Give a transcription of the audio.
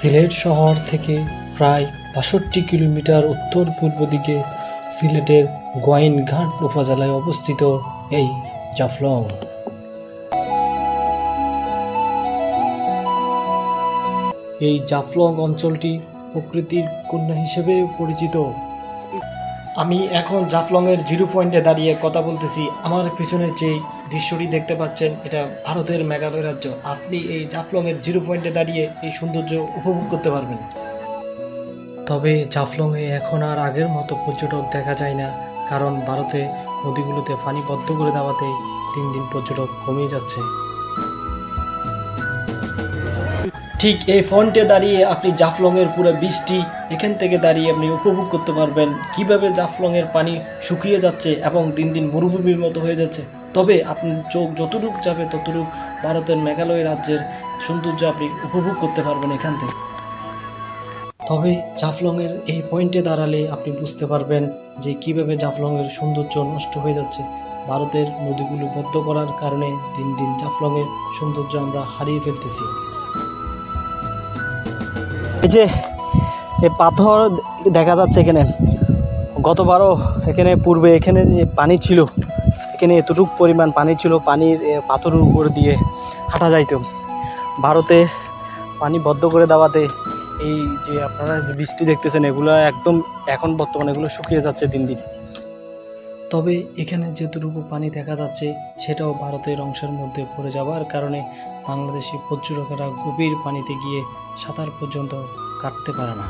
সিলেট শহর থেকে প্রায় ৬২ কিলোমিটার উত্তর পূর্ব দিকে সিলেটের গোয়াইনঘাট উপজেলায় অবস্থিত এই জাফলং। এই জাফলং অঞ্চলটি প্রকৃতির কন্যা হিসেবে পরিচিত। আমি এখন জাফলংয়ের জিরো পয়েন্টে দাঁড়িয়ে কথা বলতেছি। আমার পিছনে যে দৃশ্যটি দেখতে পাচ্ছেন, এটা ভারতের মেঘালয় রাজ্য। আপনি এই জাফলংয়ের জিরো পয়েন্টে দাঁড়িয়ে এই সৌন্দর্য উপভোগ করতে পারবেন। তবে জাফলংয়ে এখন আর আগের মতো পর্যটক দেখা যায় না, কারণ ভারতে নদীগুলোতে পানি বদ্ধ করে দেওয়াতে দিন দিন পর্যটক কমে যাচ্ছে। ঠিক এই ফ্রন্টে দাঁড়িয়ে আপনি জাফলংয়ের পুরো বৃষ্টি এখান থেকে দাঁড়িয়ে আপনি উপভোগ করতে পারবেন, কিভাবে জাফলংয়ের পানি শুকিয়ে যাচ্ছে এবং দিন দিন মরুভূমির মতো হয়ে যাচ্ছে। তবে আপনার চোখ যতটুকু যাবে ততটুকু ভারতের মেঘালয় রাজ্যের সৌন্দর্য আপনি উপভোগ করতে পারবেন এখান থেকে। তবে জাফলংয়ের এই পয়েন্টে দাঁড়ালে আপনি বুঝতে পারবেন যে কিভাবে জাফলংয়ের সৌন্দর্য নষ্ট হয়ে যাচ্ছে। ভারতের নদীগুলো বদ্ধ করার কারণে দিন দিন জাফলংয়ের সৌন্দর্য আমরা হারিয়ে ফেলতেছি। এই যে এই পাথর দেখা যাচ্ছে এখানে, গতবারও এখানে পূর্বে এখানে যে পানি ছিল, এখানে এতটুকু পরিমাণ পানি ছিল, পানির পাথরের উপর দিয়ে হাঁটা যাইত। ভারতে পানি বদ্ধ করে দেওয়াতে এই যে আপনারা যে বৃষ্টি দেখতেছেন, এগুলো একদম এখন বর্তমানে এগুলো শুকিয়ে যাচ্ছে দিন দিন। তবে এখানে যেটুকু পানি দেখা যাচ্ছে সেটাও ভারতের অংশের মধ্যে পড়ে যাওয়ার কারণে বাংলাদেশি পর্যটকেরা গভীর পানিতে গিয়ে সাঁতার পর্যন্ত কাটতে পারে না।